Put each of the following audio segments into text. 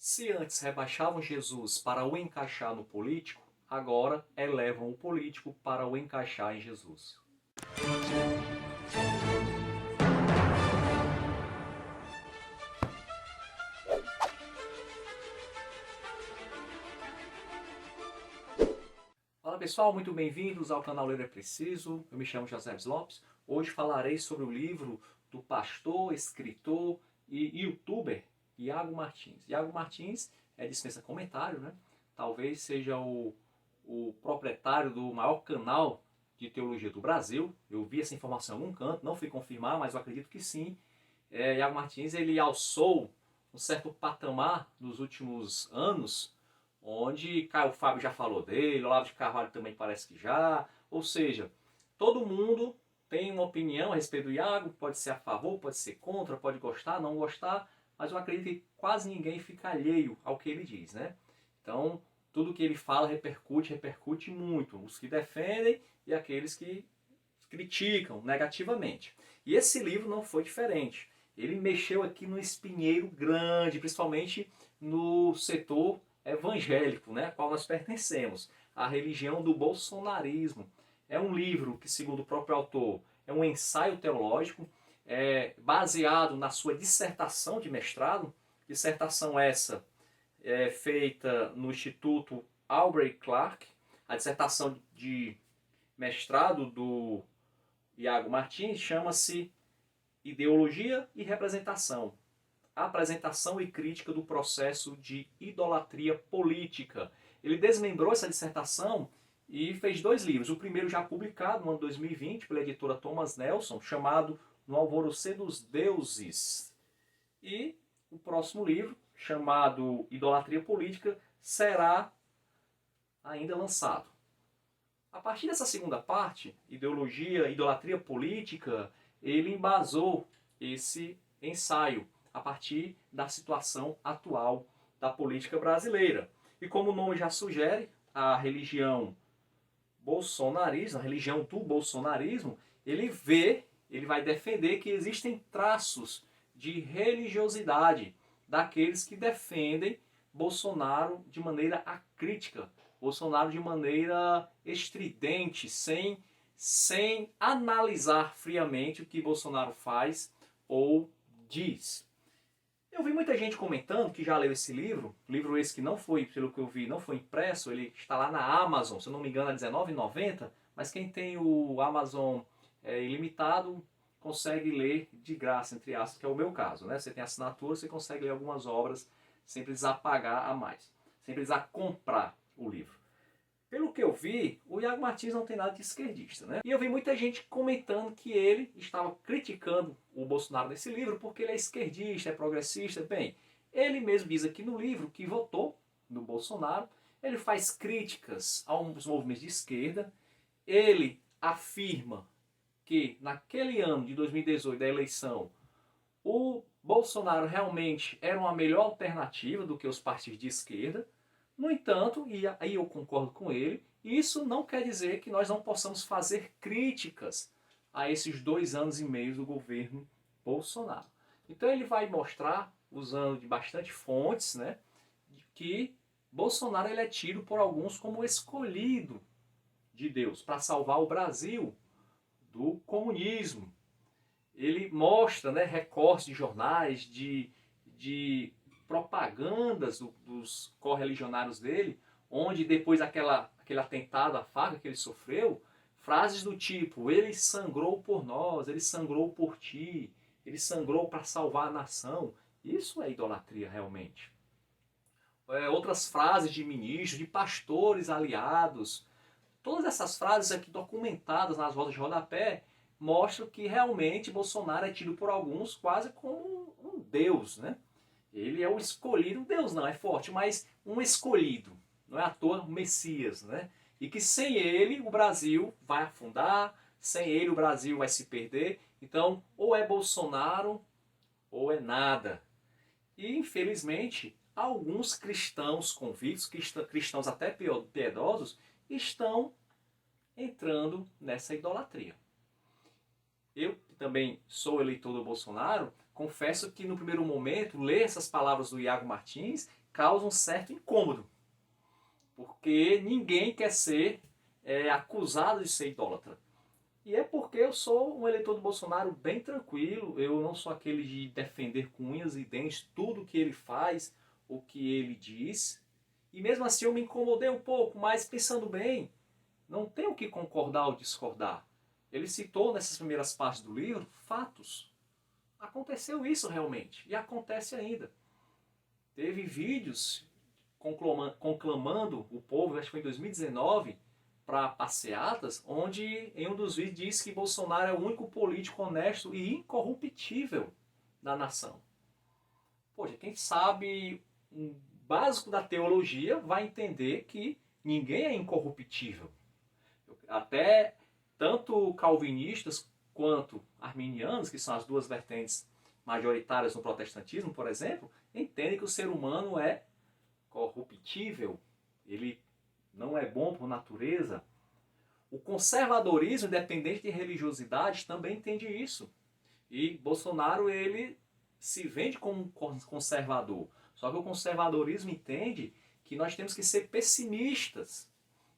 Se antes rebaixavam Jesus para o encaixar no político, agora elevam o político para o encaixar em Jesus. Fala pessoal, muito bem-vindos ao canal Ler é Preciso. Eu me chamo José Lopes. Hoje falarei sobre o livro do pastor, escritor e youtuber Iago Martins. Iago Martins dispensa comentário, né? Talvez seja o proprietário do maior canal de teologia do Brasil. Eu vi essa informação em algum canto, não fui confirmar, mas eu acredito que sim. Iago Martins, ele alçou um certo patamar nos últimos anos, onde Caio Fábio já falou dele, Olavo de Carvalho também parece que já. Ou seja, todo mundo tem uma opinião a respeito do Iago, pode ser a favor, pode ser contra, pode gostar, não gostar, mas eu acredito que quase ninguém fica alheio ao que ele diz, né? Então, tudo que ele fala repercute muito. Os que defendem e aqueles que criticam negativamente. E esse livro não foi diferente. Ele mexeu aqui no espinheiro grande, principalmente no setor evangélico, né, a qual nós pertencemos, a religião do bolsonarismo. É um livro que, segundo o próprio autor, é um ensaio teológico, baseado na sua dissertação de mestrado, dissertação essa feita no Instituto Aubrey Clark, a dissertação de mestrado do Iago Martins chama-se Ideologia e Representação, apresentação e crítica do processo de idolatria política. Ele desmembrou essa dissertação e fez 2 livros. O primeiro já publicado no ano 2020 pela editora Thomas Nelson, chamado No Alvorecer dos Deuses. E o próximo livro, chamado Idolatria Política, será ainda lançado. A partir dessa segunda parte, Ideologia, Idolatria Política, ele embasou esse ensaio a partir da situação atual da política brasileira. E como o nome já sugere, a religião bolsonarista, a religião do bolsonarismo, ele vai defender que existem traços de religiosidade daqueles que defendem Bolsonaro de maneira acrítica, Bolsonaro de maneira estridente, sem analisar friamente o que Bolsonaro faz ou diz. Eu vi muita gente comentando que já leu esse livro esse que não foi, pelo que eu vi, não foi impresso, ele está lá na Amazon, se eu não me engano é R$19,90, mas quem tem o Amazon ilimitado consegue ler de graça, entre aspas, que é o meu caso, né? Você tem assinatura, você consegue ler algumas obras sem precisar pagar a mais, sem precisar comprar o livro. Pelo que eu vi, o Iago Martins não tem nada de esquerdista, né? E eu vi muita gente comentando que ele estava criticando o Bolsonaro nesse livro porque ele é esquerdista, é progressista. Bem, ele mesmo diz aqui no livro que votou no Bolsonaro, ele faz críticas aos movimentos de esquerda, ele afirma que naquele ano de 2018, da eleição, o Bolsonaro realmente era uma melhor alternativa do que os partidos de esquerda. No entanto, e aí eu concordo com ele, isso não quer dizer que nós não possamos fazer críticas a esses 2 anos e meio do governo Bolsonaro. Então ele vai mostrar, usando de bastante fontes, né, que Bolsonaro ele é tido por alguns como escolhido de Deus para salvar o Brasil do comunismo. Ele mostra, né, recortes de jornais, de propagandas dos correligionários dele, onde depois aquele atentado à faca que ele sofreu, frases do tipo: ele sangrou por nós, ele sangrou por ti, ele sangrou para salvar a nação. Isso é idolatria realmente. Outras frases de ministros, de pastores aliados, todas essas frases aqui documentadas nas rodas de rodapé mostram que realmente Bolsonaro é tido por alguns quase como um deus, né? Ele é o escolhido, Deus não é forte, mas um escolhido, não é à toa o Messias, né? E que sem ele o Brasil vai afundar, sem ele o Brasil vai se perder. Então, ou é Bolsonaro ou é nada. E infelizmente, alguns cristãos convictos, cristãos até piedosos, estão entrando nessa idolatria. Eu também sou eleitor do Bolsonaro, confesso que no primeiro momento, ler essas palavras do Iago Martins causa um certo incômodo, porque ninguém quer ser acusado de ser idólatra. E é porque eu sou um eleitor do Bolsonaro bem tranquilo, eu não sou aquele de defender com unhas e dentes tudo o que ele faz, o que ele diz. E mesmo assim eu me incomodei um pouco, mas pensando bem, não tenho que concordar ou discordar. Ele citou nessas primeiras partes do livro fatos. Aconteceu isso realmente, e acontece ainda. Teve vídeos conclamando o povo, acho que foi em 2019, para passeatas, onde em um dos vídeos diz que Bolsonaro é o único político honesto e incorruptível da nação. Poxa, quem sabe um básico da teologia vai entender que ninguém é incorruptível. Até tanto calvinistas quanto arminianos, que são as duas vertentes majoritárias no protestantismo, por exemplo, entendem que o ser humano é corruptível, ele não é bom por natureza. O conservadorismo, independente de religiosidade, também entende isso. E Bolsonaro, ele se vende como conservador. Só que o conservadorismo entende que nós temos que ser pessimistas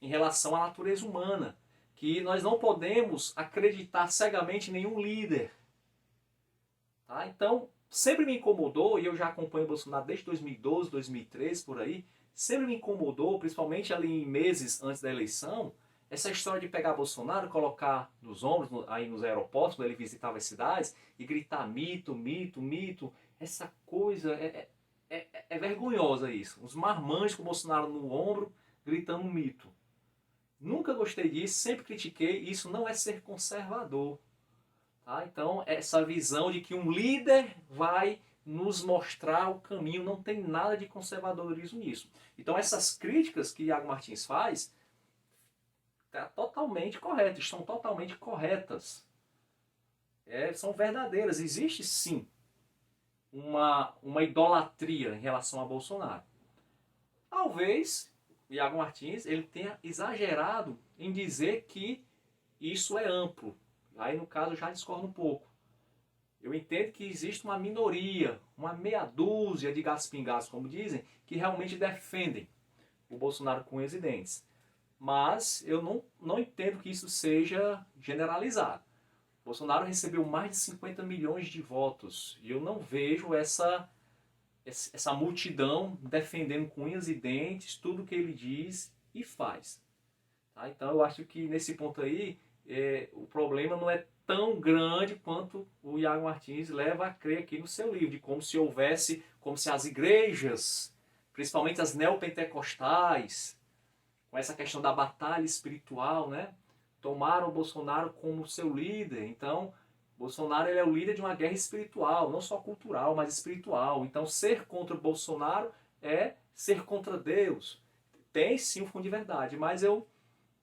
em relação à natureza humana, que nós não podemos acreditar cegamente em nenhum líder. Tá? Então, sempre me incomodou, e eu já acompanho o Bolsonaro desde 2012, 2013, por aí, sempre me incomodou, principalmente ali em meses antes da eleição, essa história de pegar Bolsonaro, colocar nos ombros, aí nos aeroportos, quando ele visitava as cidades, e gritar mito, mito, mito. Essa coisa é vergonhosa isso. Os marmanjos com o Bolsonaro no ombro, gritando mito. Nunca gostei disso, sempre critiquei, isso não é ser conservador. Tá? Então, essa visão de que um líder vai nos mostrar o caminho, não tem nada de conservadorismo nisso. Então, essas críticas que Iago Martins faz, estão totalmente corretas. São verdadeiras. Existe sim uma idolatria em relação a Bolsonaro. Talvez Iago Martins ele tenha exagerado em dizer que isso é amplo. Aí, no caso, eu já discordo um pouco. Eu entendo que existe uma minoria, uma meia dúzia de gatos pingados, como dizem, que realmente defendem o Bolsonaro com unhas e dentes. Mas eu não entendo que isso seja generalizado. Bolsonaro recebeu mais de 50 milhões de votos e eu não vejo essa multidão defendendo com unhas e dentes tudo que ele diz e faz. Tá? Então eu acho que nesse ponto aí o problema não é tão grande quanto o Iago Martins leva a crer aqui no seu livro, de como se as igrejas, principalmente as neopentecostais, com essa questão da batalha espiritual, né, tomaram o Bolsonaro como seu líder. Então, Bolsonaro ele é o líder de uma guerra espiritual, não só cultural, mas espiritual. Então, ser contra o Bolsonaro é ser contra Deus. Tem sim um fundo de verdade, mas eu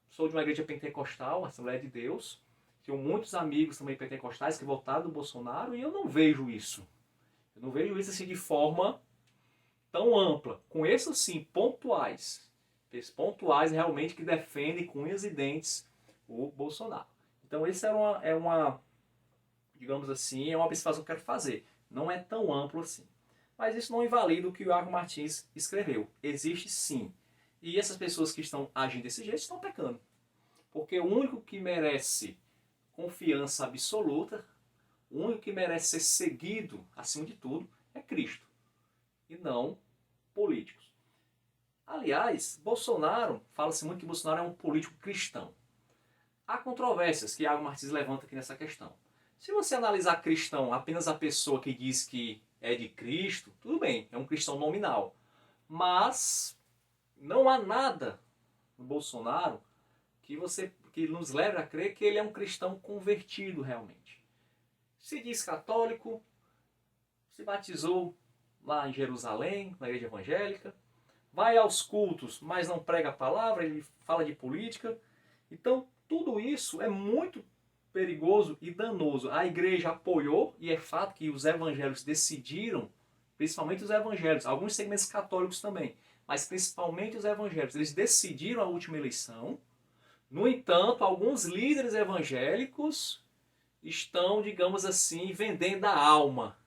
sou de uma igreja pentecostal, Assembleia de Deus. Tenho muitos amigos também pentecostais que votaram no Bolsonaro e eu não vejo isso. Eu não vejo isso assim de forma tão ampla. Conheço sim pontuais. Pontuais realmente que defendem com unhas e dentes o Bolsonaro. Então esse digamos assim, é uma observação que eu quero fazer. Não é tão amplo assim. Mas isso não invalida o que o Iago Martins escreveu. Existe sim. E essas pessoas que estão agindo desse jeito estão pecando. Porque o único que merece confiança absoluta, o único que merece ser seguido, acima de tudo, é Cristo. E não políticos. Aliás, Bolsonaro, fala-se muito que Bolsonaro é um político cristão. Há controvérsias que Iago Martins levanta aqui nessa questão. Se você analisar cristão apenas a pessoa que diz que é de Cristo, tudo bem, é um cristão nominal. Mas não há nada no Bolsonaro que nos leve a crer que ele é um cristão convertido realmente. Se diz católico, se batizou lá em Jerusalém, na igreja evangélica, vai aos cultos, mas não prega a palavra, ele fala de política. Então, tudo isso é muito perigoso e danoso. A igreja apoiou, e é fato que os evangélicos decidiram, principalmente os evangélicos, alguns segmentos católicos também, mas principalmente os evangélicos, eles decidiram a última eleição. No entanto, alguns líderes evangélicos estão, digamos assim, vendendo a alma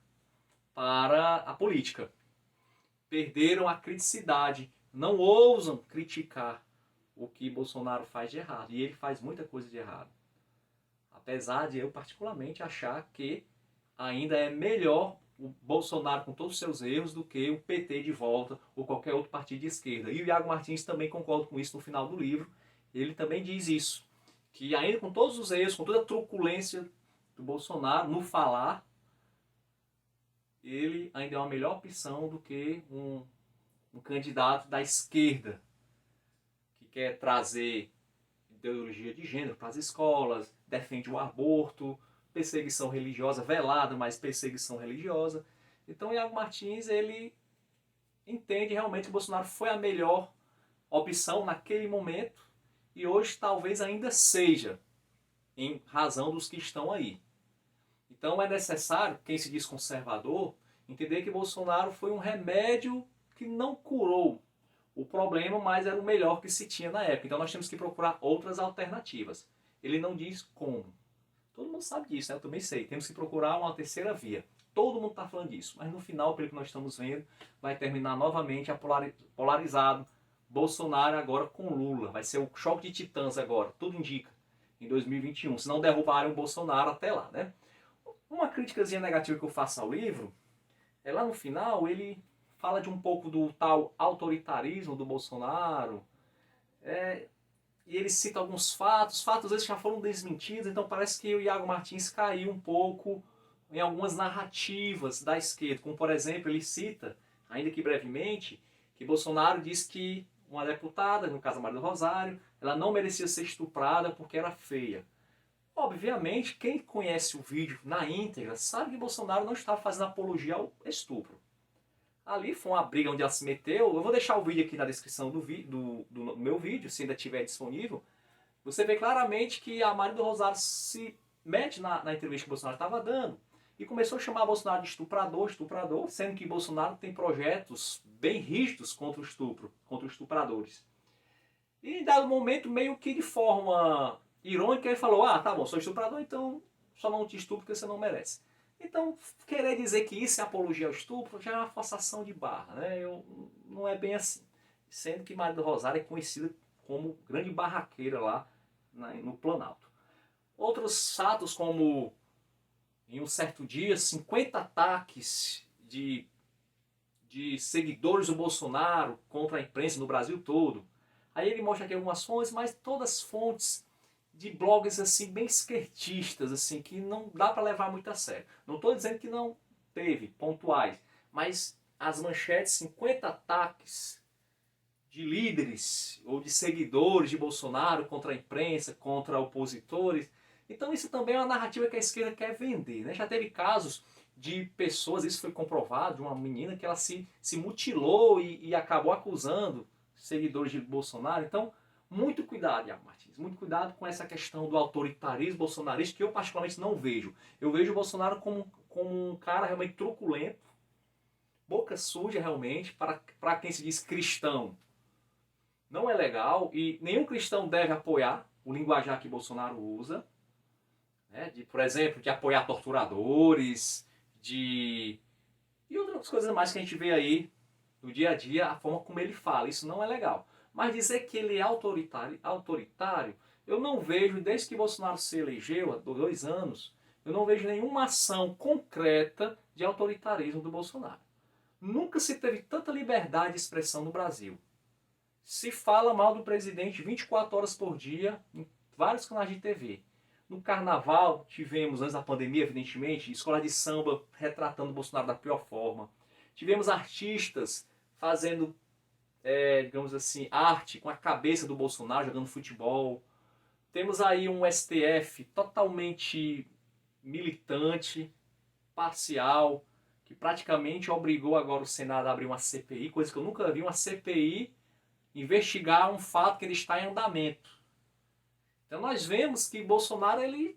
para a política. perderam a criticidade, não ousam criticar o que Bolsonaro faz de errado. E ele faz muita coisa de errado. Apesar de eu particularmente achar que ainda é melhor o Bolsonaro com todos os seus erros do que o PT de volta ou qualquer outro partido de esquerda. E o Iago Martins também concorda com isso no final do livro. Ele também diz isso, que ainda com todos os erros, com toda a truculência do Bolsonaro no falar, ele ainda é uma melhor opção do que um candidato da esquerda que quer trazer ideologia de gênero para as escolas, defende o aborto, perseguição religiosa velada, mas perseguição religiosa. Então, Iago Martins, ele entende realmente que o Bolsonaro foi a melhor opção naquele momento e hoje talvez ainda seja, em razão dos que estão aí. Então, é necessário, quem se diz conservador, entender que Bolsonaro foi um remédio que não curou o problema, mas era o melhor que se tinha na época. Então, nós temos que procurar outras alternativas. Ele não diz como. Todo mundo sabe disso, né? Eu também sei. Temos que procurar uma terceira via. Todo mundo está falando disso. Mas no final, pelo que nós estamos vendo, vai terminar novamente polarizado. Bolsonaro agora com Lula. Vai ser o choque de titãs agora. Tudo indica. Em 2021. Se não derrubarem o Bolsonaro até lá, né? Uma críticazinha negativa que eu faço ao livro é lá no final ele fala de um pouco do tal autoritarismo do Bolsonaro. E ele cita alguns fatos às vezes já foram desmentidos, então parece que o Iago Martins caiu um pouco em algumas narrativas da esquerda, como por exemplo, ele cita, ainda que brevemente, que Bolsonaro disse que uma deputada, no caso a Maria do Rosário, ela não merecia ser estuprada porque era feia. Obviamente, quem conhece o vídeo na íntegra sabe que Bolsonaro não estava fazendo apologia ao estupro. Ali foi uma briga onde ela se meteu. Eu vou deixar o vídeo aqui na descrição do meu vídeo, se ainda estiver disponível. Você vê claramente que a Maria do Rosário se mete na entrevista que o Bolsonaro estava dando e começou a chamar Bolsonaro de estuprador, sendo que Bolsonaro tem projetos bem rígidos contra o estupro, contra os estupradores. E em dado momento, meio que de forma irônica, ele falou: ah, tá bom, sou estuprador, então só não te estupro porque você não merece. Então, querer dizer que isso é apologia ao estupro já é uma forçação de barra, né? Não é bem assim. Sendo que Maria do Rosário é conhecida como grande barraqueira lá no Planalto. Outros fatos, como em um certo dia, 50 ataques de seguidores do Bolsonaro contra a imprensa no Brasil todo. Aí ele mostra aqui algumas fontes, mas todas fontes de blogs assim bem esquerdistas, assim, que não dá para levar muito a sério. Não estou dizendo que não teve pontuais, mas as manchetes, 50 ataques de líderes ou de seguidores de Bolsonaro contra a imprensa, contra opositores. Então isso também é uma narrativa que a esquerda quer vender, né? Já teve casos de pessoas, isso foi comprovado, de uma menina que ela se mutilou e acabou acusando seguidores de Bolsonaro. Então, muito cuidado, Iago Martins, muito cuidado com essa questão do autoritarismo bolsonarista, que eu particularmente não vejo. Eu vejo o Bolsonaro como um cara realmente truculento, boca suja realmente, para quem se diz cristão. Não é legal e nenhum cristão deve apoiar o linguajar que Bolsonaro usa, né? Por exemplo, de apoiar torturadores, e outras coisas mais que a gente vê aí no dia a dia, a forma como ele fala. Isso não é legal. Mas dizer que ele é autoritário, eu não vejo, desde que Bolsonaro se elegeu há 2 anos, eu não vejo nenhuma ação concreta de autoritarismo do Bolsonaro. Nunca se teve tanta liberdade de expressão no Brasil. Se fala mal do presidente 24 horas por dia em vários canais de TV. No carnaval, tivemos, antes da pandemia, evidentemente, escola de samba retratando o Bolsonaro da pior forma. Tivemos artistas fazendo, digamos assim, arte com a cabeça do Bolsonaro, jogando futebol. Temos aí um STF totalmente militante, parcial, que praticamente obrigou agora o Senado a abrir uma CPI, coisa que eu nunca vi, uma CPI investigar um fato que ele está em andamento. Então nós vemos que Bolsonaro ele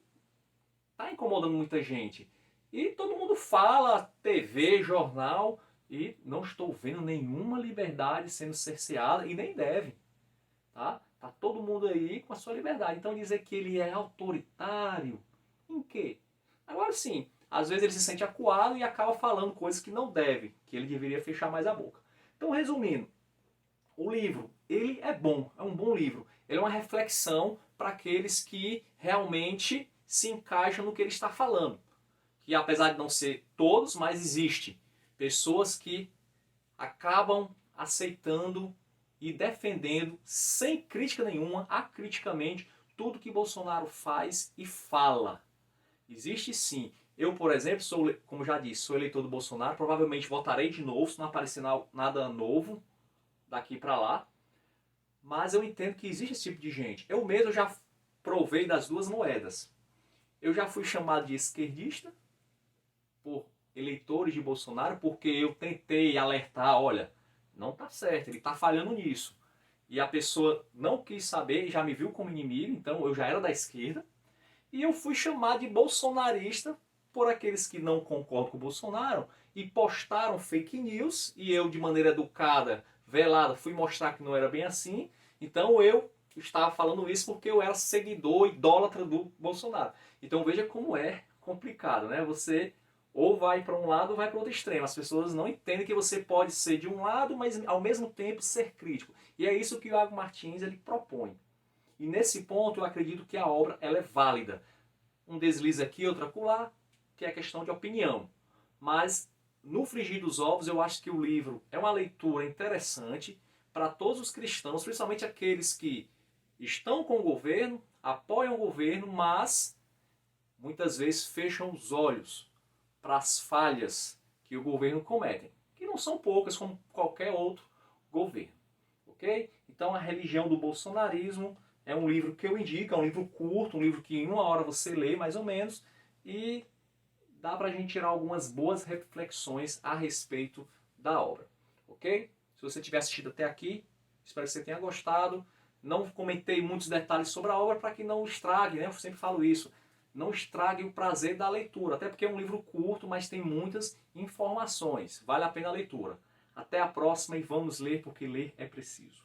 está incomodando muita gente. E todo mundo fala, TV, jornal, e não estou vendo nenhuma liberdade sendo cerceada, e nem deve. Tá todo mundo aí com a sua liberdade. Então dizer que ele é autoritário, em quê? Agora sim, às vezes ele se sente acuado e acaba falando coisas que não deve, que ele deveria fechar mais a boca. Então, resumindo, o livro, ele é bom, é um bom livro. Ele é uma reflexão para aqueles que realmente se encaixam no que ele está falando. Que apesar de não ser todos, mas existe pessoas que acabam aceitando e defendendo, sem crítica nenhuma, acriticamente, tudo que Bolsonaro faz e fala. Existe sim. Eu, por exemplo, sou, como já disse, sou eleitor do Bolsonaro, provavelmente votarei de novo, se não aparecer nada novo daqui para lá. Mas eu entendo que existe esse tipo de gente. Eu mesmo já provei das duas moedas. Eu já fui chamado de esquerdista por eleitores de Bolsonaro, porque eu tentei alertar, olha, não está certo, ele está falhando nisso. E a pessoa não quis saber e já me viu como inimigo, então eu já era da esquerda. E eu fui chamado de bolsonarista por aqueles que não concordam com o Bolsonaro e postaram fake news, e eu, de maneira educada, velada, fui mostrar que não era bem assim. Então eu estava falando isso porque eu era seguidor, idólatra do Bolsonaro. Então veja como é complicado, né? Você ou vai para um lado ou vai para outro extremo. As pessoas não entendem que você pode ser de um lado, mas ao mesmo tempo ser crítico. E é isso que o Iago Martins ele propõe. E nesse ponto eu acredito que a obra ela é válida. Um deslize aqui, outro acolá, que é questão de opinião. Mas no frigir dos ovos eu acho que o livro é uma leitura interessante para todos os cristãos, principalmente aqueles que estão com o governo, apoiam o governo, mas muitas vezes fecham os olhos para as falhas que o governo comete, que não são poucas como qualquer outro governo. Ok? Então a religião do bolsonarismo é um livro que eu indico, é um livro curto, um livro que em 1 hora você lê mais ou menos, e dá para a gente tirar algumas boas reflexões a respeito da obra. Ok? Se você tiver assistido até aqui, espero que você tenha gostado. Não comentei muitos detalhes sobre a obra para que não estrague, né? Eu sempre falo isso. Não estrague o prazer da leitura, até porque é um livro curto, mas tem muitas informações. Vale a pena a leitura. Até a próxima e vamos ler, porque ler é preciso.